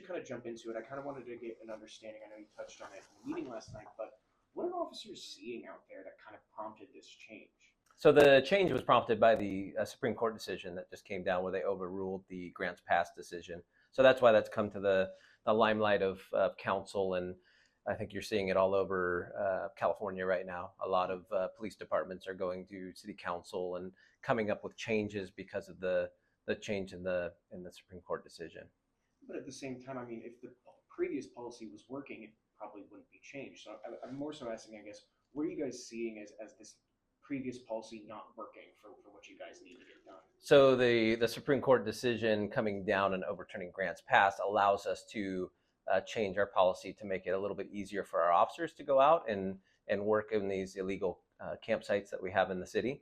kind of jump into it, I kind of wanted to get an understanding. I know you touched on it in the meeting last night, but what are officers seeing out there that kind of prompted this change? So the change was prompted by the Supreme Court decision that just came down where they overruled the grants pass decision. So that's why that's come to the limelight of council, and I think you're seeing it all over California right now. A lot of police departments are going to city council and coming up with changes because of the change in the Supreme Court decision. But at the same time, I mean, if the previous policy was working, it probably wouldn't be changed. So I'm more so asking, I guess, what are you guys seeing as this previous policy not working for what you guys need to get done? So the Supreme Court decision coming down and overturning grants passed allows us to change our policy to make it a little bit easier for our officers to go out and work in these illegal campsites that we have in the city.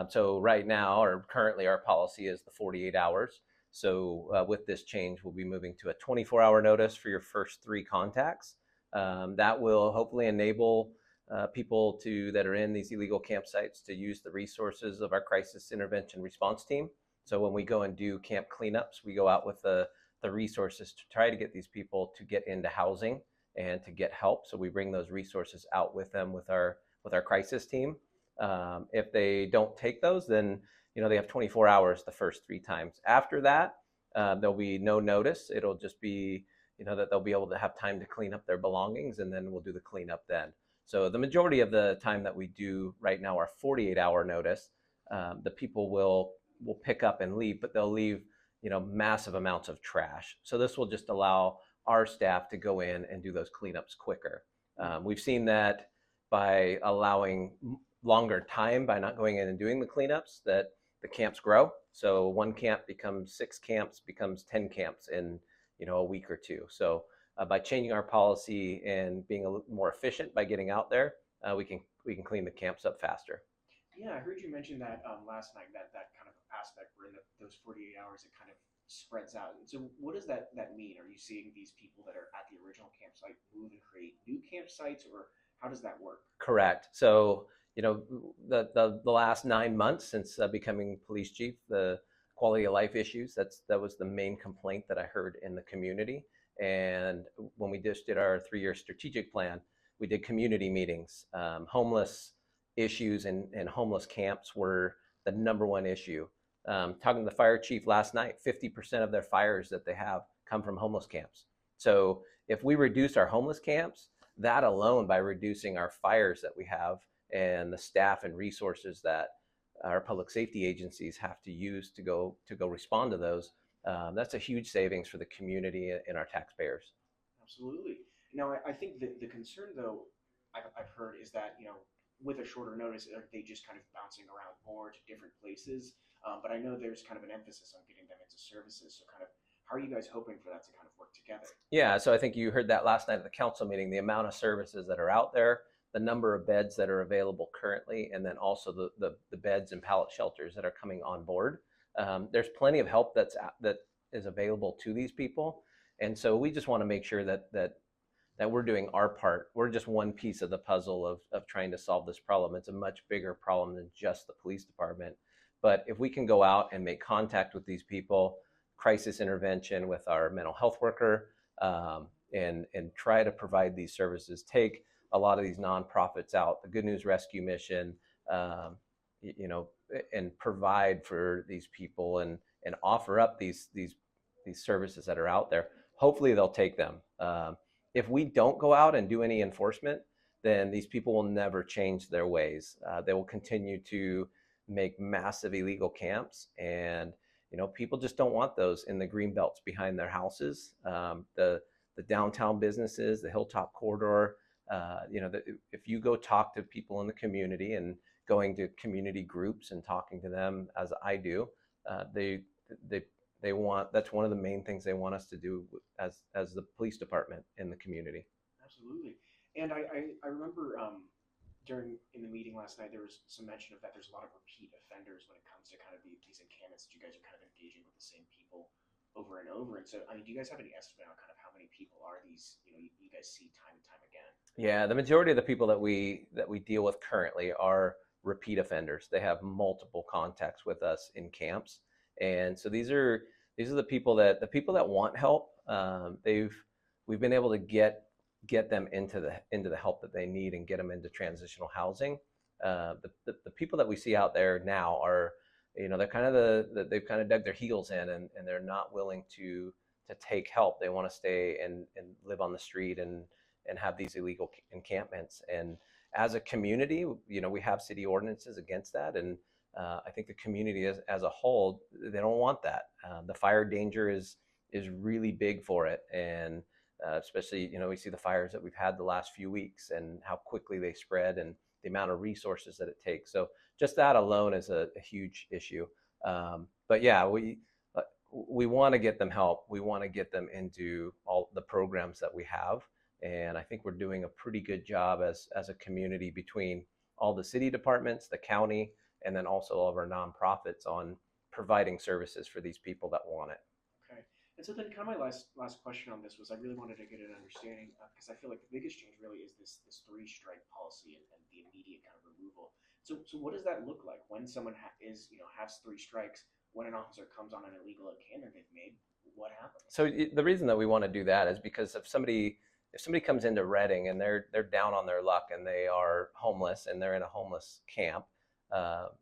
So right now, or currently, our policy is the 48 hours. So with this change, we'll be moving to a 24-hour notice for your first 3 contacts. That will hopefully enable people that are in these illegal campsites to use the resources of our crisis intervention response team. So when we go and do camp cleanups, we go out with the resources to try to get these people to get into housing and to get help. So we bring those resources out with them with our crisis team. If they don't take those, then they have 24 hours the first 3 times. After that, there'll be no notice. It'll just be that they'll be able to have time to clean up their belongings, and then we'll do the cleanup then. So the majority of the time that we do right now, our 48-hour notice, the people will pick up and leave, but they'll leave massive amounts of trash. So this will just allow our staff to go in and do those cleanups quicker. We've seen that by allowing longer time, by not going in and doing the cleanups, that the camps grow. So 1 camp becomes 6 camps, becomes 10 camps in a week or 2. So by changing our policy and being a little more efficient by getting out there, we can clean the camps up faster. Yeah, I heard you mention that last night, that kind of aspect where in those 48 hours it kind of spreads out. And so what does that mean? Are you seeing these people that are at the original campsite move and create new campsites, or how does that work? Correct. So the last 9 months since becoming police chief, the quality of life issues, that was the main complaint that I heard in the community. And when we just did our 3-year strategic plan, we did community meetings. Homeless issues and homeless camps were the #1 issue. Talking to the fire chief last night, 50% of their fires that they have come from homeless camps. So if we reduce our homeless camps, that alone, by reducing our fires that we have and the staff and resources that our public safety agencies have to use to go respond to those, that's a huge savings for the community and our taxpayers. Absolutely. Now, I think the concern, though, I've heard is that, with a shorter notice, are they just kind of bouncing around more to different places? But I know there's kind of an emphasis on getting them into services. So kind of, how are you guys hoping for that to kind of work together? Yeah, so I think you heard that last night at the council meeting, the amount of services that are out there, the number of beds that are available currently, and then also the beds and pallet shelters that are coming on board. There's plenty of help that is available to these people. And so we just want to make sure that we're doing our part. We're just one piece of the puzzle of trying to solve this problem. It's a much bigger problem than just the police department. But if we can go out and make contact with these people, crisis intervention with our mental health worker, and try to provide these services, take a lot of these nonprofits out, the Good News Rescue Mission, and provide for these people and offer up these services that are out there, hopefully they'll take them. If we don't go out and do any enforcement, then these people will never change their ways. They will continue to make massive illegal camps, and people just don't want those in the green belts behind their houses. The downtown businesses, the Hilltop Corridor, if you go talk to people in the community and going to community groups and talking to them, as I do, they want, that's one of the main things they want us to do as the police department in the community. Absolutely. And I remember in the meeting last night, there was some mention of that there's a lot of repeat offenders when it comes to kind of these encampments that you guys are kind of engaging with the same people over and over. And so, I mean, do you guys have any estimate on kind of how many people are these, you guys see time and time again? Yeah, the majority of the people that we deal with currently are repeat offenders. They have multiple contacts with us in camps. And so these are the people that want help. We've been able to get them into the help that they need and get them into transitional housing. The people that we see out there now are, they're kind of they've kind of dug their heels in, and they're not willing to take help. They want to stay and live on the street and have these illegal encampments. And as a community, we have city ordinances against that, and I think the community as a whole, they don't want that. The fire danger is really big for it, and especially we see the fires that we've had the last few weeks and how quickly they spread and the amount of resources that it takes. So just that alone is a huge issue. But yeah, we want to get them help. We want to get them into all the programs that we have. And I think we're doing a pretty good job as a community between all the city departments, the county, and then also all of our nonprofits on providing services for these people that want it. Okay. And so then kind of my last question on this was I really wanted to get an understanding because I feel like the biggest change really is this 3-strike policy and the immediate kind of removal. So what does that look like when someone has 3 strikes? When an officer comes on an illegal encampment they've made, what happens? So the reason that we want to do that is because if somebody comes into Reading and they're down on their luck and they are homeless and they're in a homeless camp,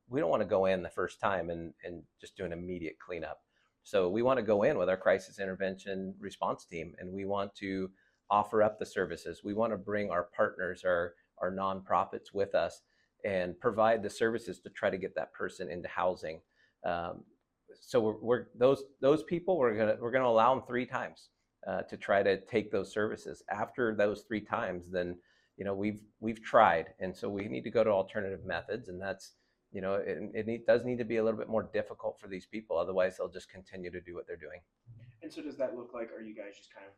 we don't want to go in the first time and just do an immediate cleanup. So we want to go in with our crisis intervention response team, and we want to offer up the services. We want to bring our partners, our nonprofits with us, and provide the services to try to get that person into housing. So we're those people, we're gonna allow them 3 times to try to take those services. After those 3 times, then we've tried, and so we need to go to alternative methods, and that's it does need to be a little bit more difficult for these people. Otherwise, they'll just continue to do what they're doing. And so does that look like? Are you guys just kind of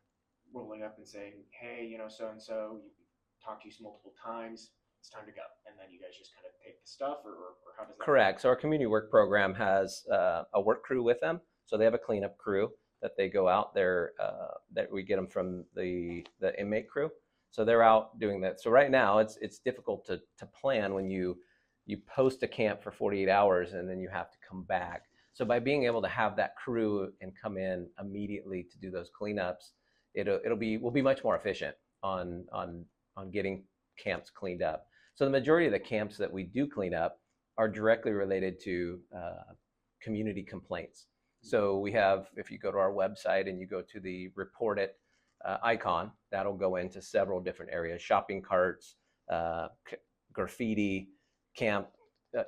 rolling up and saying, hey, so and so, you talked to you multiple times, it's time to go, and then you guys just kind of take the stuff, or how does that Correct. work? So our community work program has a work crew with them. So they have a cleanup crew that they go out there, that we get them from the inmate crew. So they're out doing that. So right now it's difficult to plan when you post a camp for 48 hours and then you have to come back. So by being able to have that crew and come in immediately to do those cleanups, we'll be much more efficient on getting camps cleaned up. So the majority of the camps that we do clean up are directly related to community complaints. So we have, if you go to our website and you go to the report it icon, that'll go into several different areas: shopping carts, graffiti,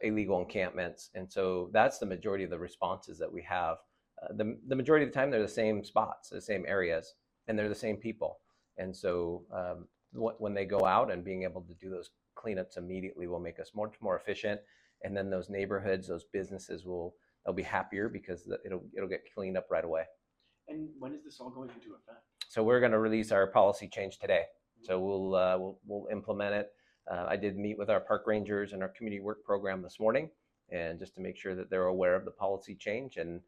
illegal encampments. And so that's the majority of the responses that we have. The majority of the time, they're the same spots, the same areas, and they're the same people. And so when they go out, and being able to do those cleanups immediately will make us much more efficient. And then those neighborhoods, those businesses they'll be happier because it'll get cleaned up right away. And when is this all going into effect? So we're going to release our policy change today. So we'll implement it. I did meet with our park rangers and our community work program this morning, and just to make sure that they're aware of the policy change, and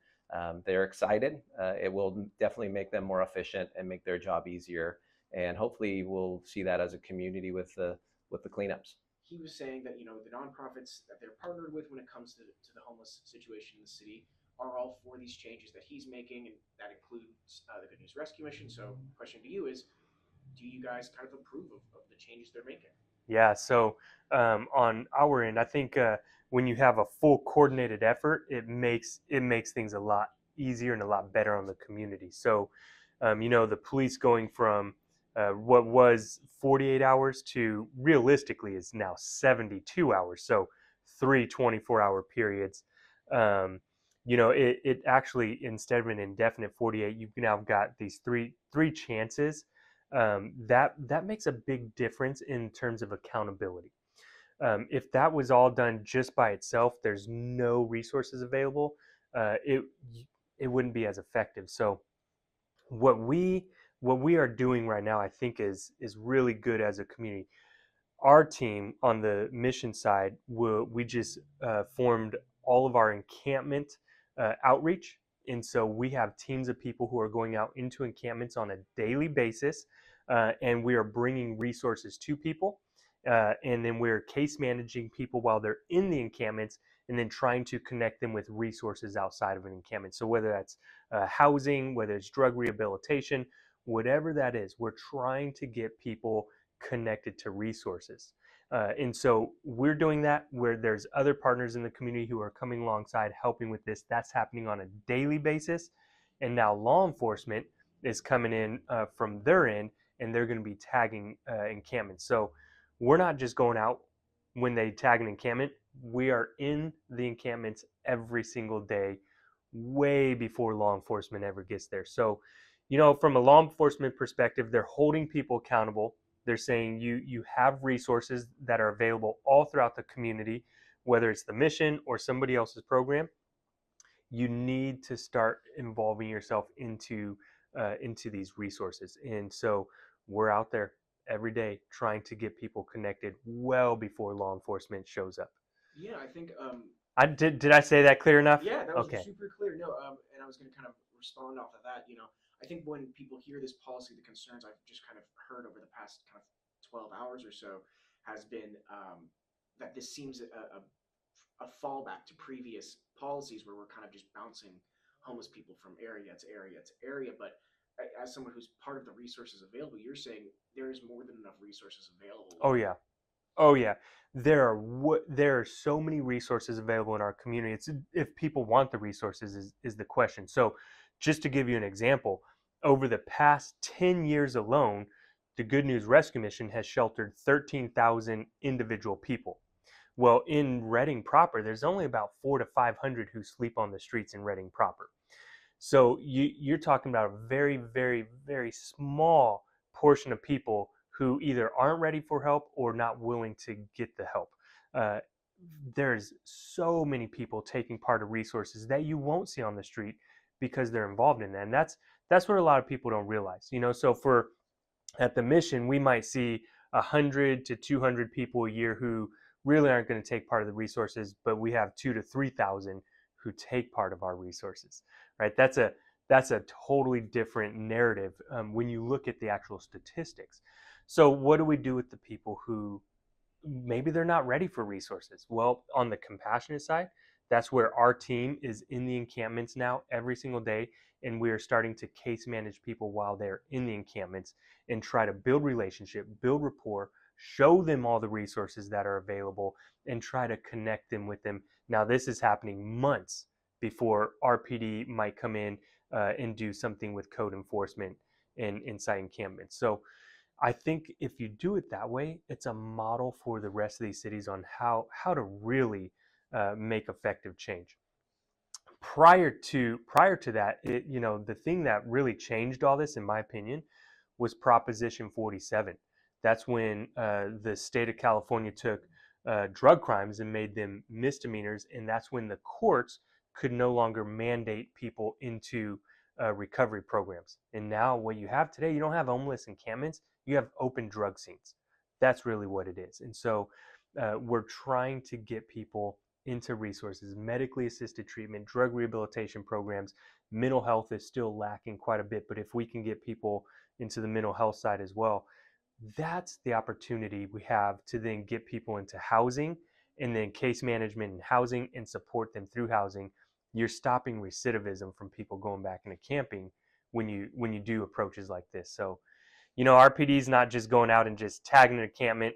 they're excited. It will definitely make them more efficient and make their job easier. And hopefully we'll see that as a community with the cleanups. He was saying that the nonprofits that they're partnered with when it comes to the homeless situation in the city are all for these changes that he's making, and that includes the Good News Rescue Mission. So the question to you is, do you guys kind of approve of the changes they're making? Yeah, so on our end, I think when you have a full coordinated effort, it makes things a lot easier and a lot better on the community. So the police going from what was 48 hours to realistically is now 72 hours. So 3 24-hour periods. It actually, instead of an indefinite 48, you've now got these three chances. That makes a big difference in terms of accountability. If that was all done just by itself, there's no resources available, it wouldn't be as effective. So what we are doing right now, I think is really good as a community. Our team on the mission side, we just formed all of our encampment outreach. And so we have teams of people who are going out into encampments on a daily basis, and we are bringing resources to people. And then we're case managing people while they're in the encampments and then trying to connect them with resources outside of an encampment. So whether that's housing, whether it's drug rehabilitation, whatever that is, we're trying to get people connected to resources. And so we're doing that where there's other partners in the community who are coming alongside helping with this. That's happening on a daily basis. And now law enforcement is coming in from their end, and they're going to be tagging encampments. So we're not just going out when they tag an encampment. We are in the encampments every single day, way before law enforcement ever gets there. So, from a law enforcement perspective, they're holding people accountable. They're saying you have resources that are available all throughout the community, whether it's the mission or somebody else's program. You need to start involving yourself into these resources. And so we're out there every day trying to get people connected well before law enforcement shows up. Yeah, I think Did I say that clear enough? yeah, that was Okay. super clear. No, and I was going to kind of respond off of that. I think when people hear this policy, the concerns I've just kind of heard over the past kind of 12 hours or so has been that this seems a fallback to previous policies where we're kind of just bouncing homeless people from area to area to area. But as someone who's part of the resources available, you're saying there is more than enough resources available. Oh yeah. Oh yeah. There are so many resources available in our community. It's if people want the resources is the question. So just to give you an example, over the past 10 years alone, the Good News Rescue Mission has sheltered 13,000 individual people. Well, in Reading proper, there's only about 400 to 500 who sleep on the streets in Reading proper. So you're talking about a very, very, very small portion of people who either aren't ready for help or not willing to get the help. There's so many people taking part of resources that you won't see on the street because they're involved in that. And that's what a lot of people don't realize. So at the mission, we might see 100 to 200 people a year who really aren't going to take part of the resources, but we have 2,000 to 3,000 who take part of our resources, right? That's a totally different narrative when you look at the actual statistics. So what do we do with the people who maybe they're not ready for resources? Well, on the compassionate side, that's where our team is in the encampments now every single day, and we are starting to case manage people while they're in the encampments and try to build relationship, build rapport, show them all the resources that are available, and try to connect them with them. Now, this is happening months before RPD might come in and do something with code enforcement inside encampments. So I think if you do it that way, it's a model for the rest of these cities on how to really make effective change. Prior to that, the thing that really changed all this, in my opinion, was Proposition 47. That's when the state of California took drug crimes and made them misdemeanors, and that's when the courts could no longer mandate people into recovery programs. And now what you have today, you don't have homeless encampments, you have open drug scenes. That's really what it is. And so we're trying to get people into resources, medically assisted treatment, drug rehabilitation programs. Mental health is still lacking quite a bit, but if we can get people into the mental health side as well, that's the opportunity we have to then get people into housing and then case management and housing and support them through housing. You're stopping recidivism from people going back into camping when you do approaches like this. So, RPD is not just going out and just tagging an encampment.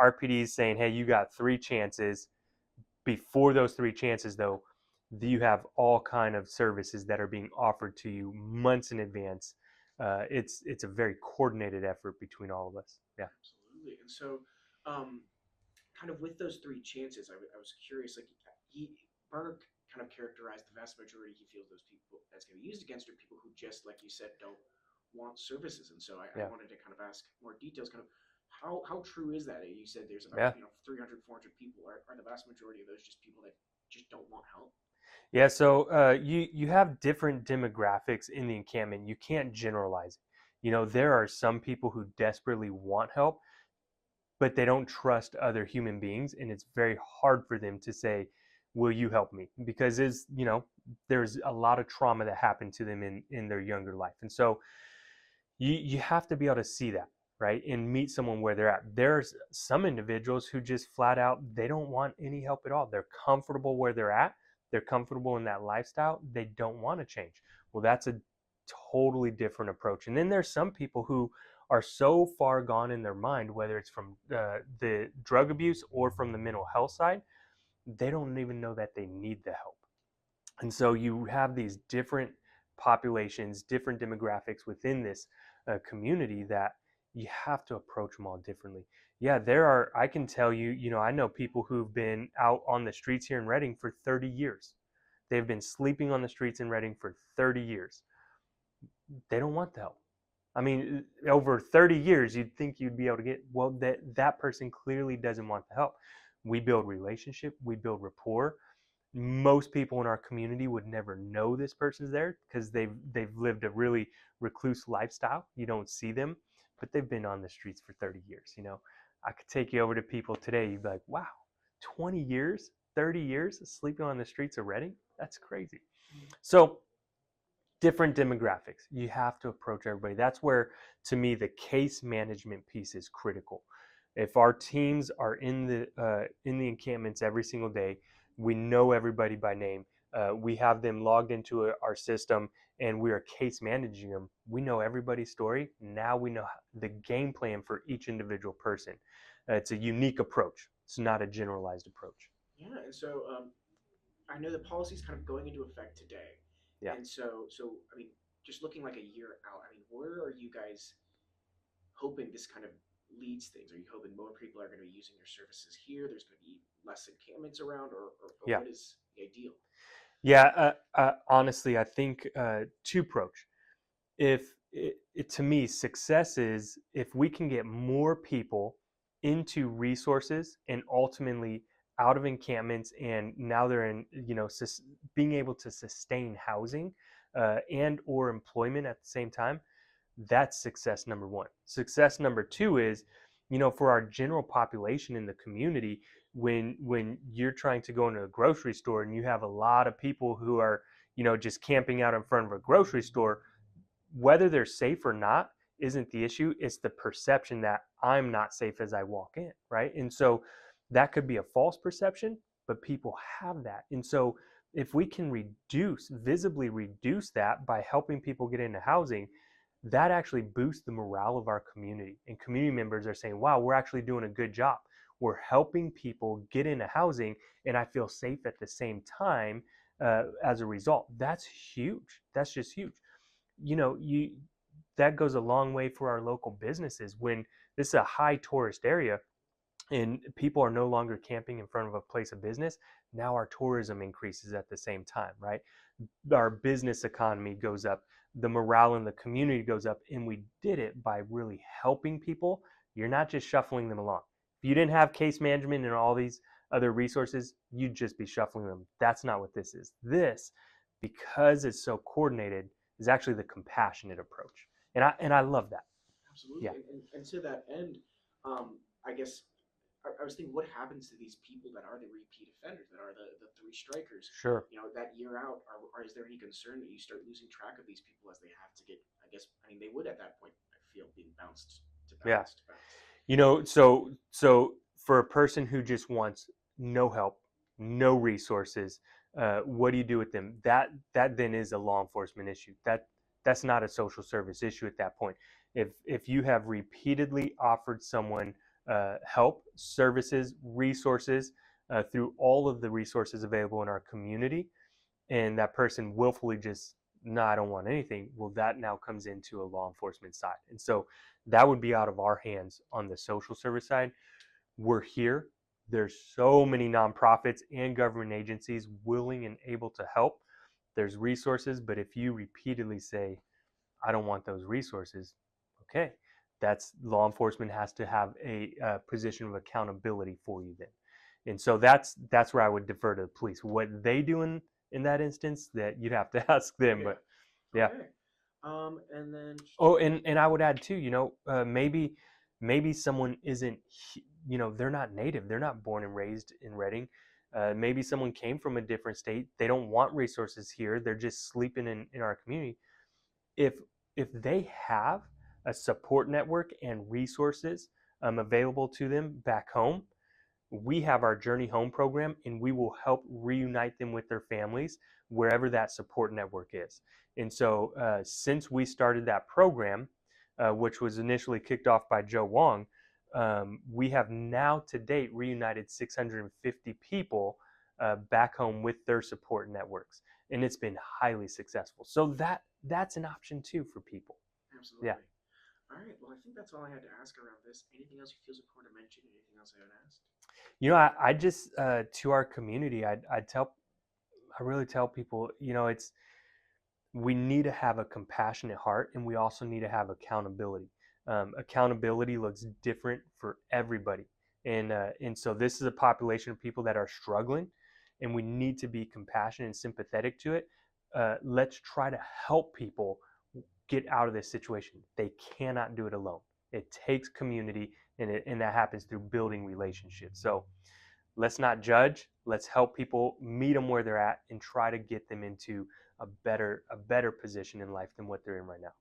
RPD is saying, hey, you got 3 chances. Before those 3 chances, though, you have all kind of services that are being offered to you months in advance. It's a very coordinated effort between all of us. Yeah. Absolutely. And so, kind of with those 3 chances, I was curious. Like Barter kind of characterized the vast majority he feels those people that's going to be used against are people who just, like you said, don't want services. And so I wanted to kind of ask more details. Kind of how true is that? You said there's about 300, 400 people. Are the vast majority of those just people that just don't want help? Yeah, so you have different demographics in the encampment. You can't generalize it. There are some people who desperately want help, but they don't trust other human beings, and it's very hard for them to say, will you help me? Because there's a lot of trauma that happened to them in their younger life. And so you have to be able to see that. right? And meet someone where they're at. There's some individuals who just flat out, they don't want any help at all. They're comfortable where they're at. They're comfortable in that lifestyle. They don't want to change. Well, that's a totally different approach. And then there's some people who are so far gone in their mind, whether it's from the drug abuse or from the mental health side, they don't even know that they need the help. And so you have these different populations, different demographics within this community that you have to approach them all differently. Yeah, I can tell you, I know people who've been out on the streets here in Reading for 30 years. They've been sleeping on the streets in Reading for 30 years. They don't want the help. I mean, over 30 years, you'd think you'd be able to get, well, that person clearly doesn't want the help. We build relationship, we build rapport. Most people in our community would never know this person's there because they've lived a really recluse lifestyle. You don't see them, but they've been on the streets for 30 years. I could take you over to people today. You'd be like, wow, 20 years, 30 years sleeping on the streets of Reading? That's crazy. So different demographics. You have to approach everybody. That's where, to me, the case management piece is critical. If our teams are in the encampments every single day, we know everybody by name. We have them logged into our system, and we are case managing them. We know everybody's story. Now we know the game plan for each individual person. It's a unique approach. It's not a generalized approach. Yeah, and so I know the policy is kind of going into effect today. Yeah. And so I mean, just looking like a year out, I mean, where are you guys hoping this kind of leads things? Are you hoping more people are going to be using your services here? There's going to be less encampments around, or Yeah. what is the ideal? Yeah, honestly, I think to approach. To me, success is if we can get more people into resources and ultimately out of encampments, and now they're in, being able to sustain housing and or employment at the same time. That's success number one. Success number two is, for our general population in the community, when you're trying to go into a grocery store and you have a lot of people who are, just camping out in front of a grocery store, whether they're safe or not isn't the issue. It's the perception that I'm not safe as I walk in, right? And so that could be a false perception, but people have that. And so if we can visibly reduce that by helping people get into housing, that actually boosts the morale of our community. And community members are saying, wow, we're actually doing a good job. We're helping people get into housing, and I feel safe at the same time as a result. That's huge. That's just huge. That goes a long way for our local businesses. When this is a high tourist area and people are no longer camping in front of a place of business, now our tourism increases at the same time, right? Our business economy goes up, the morale in the community goes up, and we did it by really helping people. You're not just shuffling them along. If you didn't have case management and all these other resources, you'd just be shuffling them. That's not what this is. This, because it's so coordinated, is actually the compassionate approach. And I love that. Absolutely. Yeah. And to that end, I guess I was thinking, what happens to these people that are the repeat offenders, that are the three strikers? Sure. That year out, is there any concern that you start losing track of these people as they have to get, I guess, I mean, they would at that point, I feel, being bounced to bounce to bounce. So for a person who just wants no help, no resources, what do you do with them? That then is a law enforcement issue. That's not a social service issue at that point. If you have repeatedly offered someone help, services, resources through all of the resources available in our community, and that person willfully just, no, I don't want anything, well, that now comes into a law enforcement side. And so that would be out of our hands on the social service side. We're here. There's so many nonprofits and government agencies willing and able to help. There's resources, but if you repeatedly say, I don't want those resources, okay, that's law enforcement has to have a position of accountability for you then. And so that's where I would defer to the police. What they do in that instance, that you'd have to ask them. Yeah. But yeah. Okay. And then. Oh, and I would add too, maybe someone isn't, they're not native. They're not born and raised in Reading. Maybe someone came from a different state. They don't want resources here. They're just sleeping in our community. If they have a support network and resources available to them back home, we have our Journey Home program, and we will help reunite them with their families wherever that support network is. And so since we started that program, which was initially kicked off by Joe Wong, we have now to date reunited 650 people back home with their support networks, and it's been highly successful. So that's an option too for people. Absolutely. Yeah. All right. Well, I think that's all I had to ask around this. Anything else you feel is important to mention? Anything else I haven't asked? You know, I just to our community, I really tell people, you know, we need to have a compassionate heart, and we also need to have accountability. Accountability looks different for everybody, and so this is a population of people that are struggling, and we need to be compassionate and sympathetic to it. Let's try to help people get out of this situation. They cannot do it alone. It takes community, and that happens through building relationships. So let's not judge. Let's help people, meet them where they're at, and try to get them into a better position in life than what they're in right now.